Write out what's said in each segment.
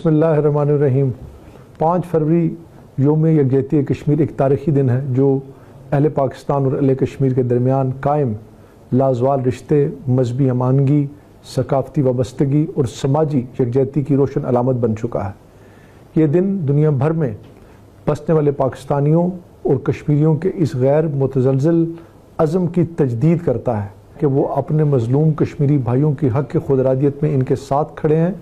बिस्मिल्लाहिर्रहमानिर्रहीम। 5 फरवरी योम यकजहती कश्मीर एक तारीख़ी दिन है जो अहले पाकिस्तान और अहले कश्मीर के दरमियान कायम लाजवाल रिश्ते, मजहबी अमानगी, सकाफ़ती वाबस्तगी और समाजी यकजहती की रोशन अलामत बन चुका है। ये दिन दुनिया भर में बसने वाले पाकिस्तानियों और कश्मीरियों के इस गैर मुतज़लज़ल अज़म की तजदीद करता है कि वो अपने मज़लूम कश्मीरी भाइयों की हक़ खुदरादियत में इनके साथ खड़े हैं।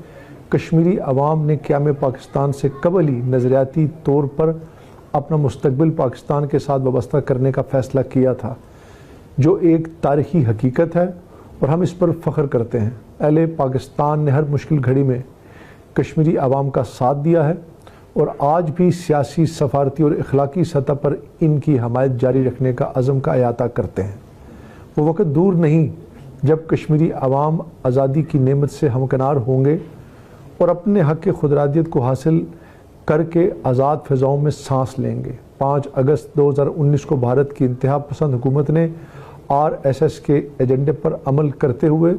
कश्मीरी अवाम ने क़याम पाकिस्तान से कबल ही नज़रियाती तौर पर अपना मुस्तक़बिल पाकिस्तान के साथ वाबस्ता करने का फ़ैसला किया था, जो एक तारीख़ी हकीकत है और हम इस पर फ़ख्र करते हैं। अहले पाकिस्तान ने हर मुश्किल घड़ी में कश्मीरी अवाम का साथ दिया है और आज भी सियासी, सफ़ारती और अखलाकी सतह पर इनकी हमायत जारी रखने का अज़म का अयाता करते हैं। वो वक़्त दूर नहीं जब कश्मीरी अवाम आज़ादी की नेमत से हमकिनार होंगे और अपने हक़ खुदरादियत को हासिल करके आज़ाद फ़िज़ाओं में सांस लेंगे। 5 अगस्त 2019 को भारत की इंतहा पसंद हुकूमत ने RSS के एजेंडे पर अमल करते हुए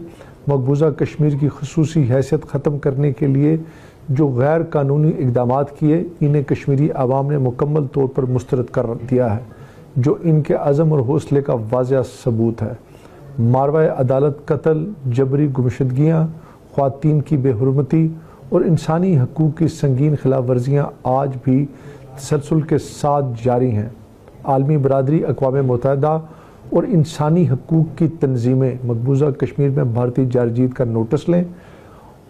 मकबूजा कश्मीर की ख़ुसूसी हैसियत ख़त्म करने के लिए जो गैर कानूनी इक़दामात किए, इन्हें कश्मीरी अवाम ने मुकम्मल तौर पर मुस्तरद कर दिया है, जो इनके अज़म और हौसले का वाज़ेह सबूत है। मारवा अदालत, कत्ल, जबरी गुमशुदगियाँ, ख़वातीन की बेहुरमती और इंसानी हकूक़ की संगीन खिलाफ वर्जियाँ आज भी तसलसल के साथ जारी हैं। आलमी बरादरी, अक़वाम मुत्तहिदा और इंसानी हकूक़ की तंजीमें मकबूजा कश्मीर में भारतीय जारजीत का नोटिस लें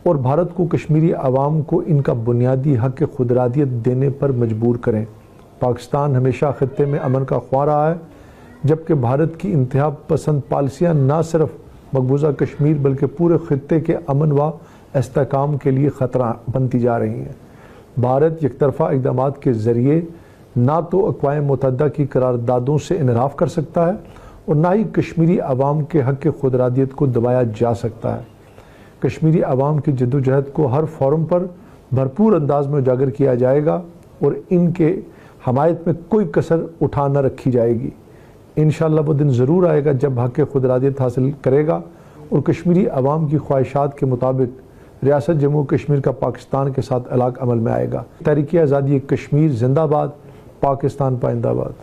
और भारत को कश्मीरी अवाम को इनका बुनियादी हक़ खुदरादियत देने पर मजबूर करें। पाकिस्तान हमेशा ख़ित्ते में अमन का ख्वाह रहा है, जबकि भारत की इंतहा पसंद पॉलिसियाँ न सिर्फ मकबूजा कश्मीर बल्कि पूरे ख़ित्ते के अमन व इस्तेहकाम के लिए ख़तरा बनती जा रही हैं। भारत यकतरफ़ा इक़दामात के ज़रिए ना तो अक़वाम मुत्तहिदा की करारदादों से इनराफ़ कर सकता है और ना ही कश्मीरी अवाम के हक़ खुदरादियत को दबाया जा सकता है। कश्मीरी अवाम की जद्दोजहद को हर फोरम पर भरपूर अंदाज में उजागर किया जाएगा और इनके हमायत में कोई कसर उठा न रखी जाएगी। इंशाअल्लाह वो दिन ज़रूर आएगा जब हक़ खुदरादियत हासिल करेगा और कश्मीरी अवाम की ख्वाहिशात के मुताबिक रियासत जम्मू कश्मीर का पाकिस्तान के साथ अलाक़ अमल में आएगा। तहरीक आज़ादी कश्मीर जिंदाबाद, पाकिस्तान पाइंदाबाद।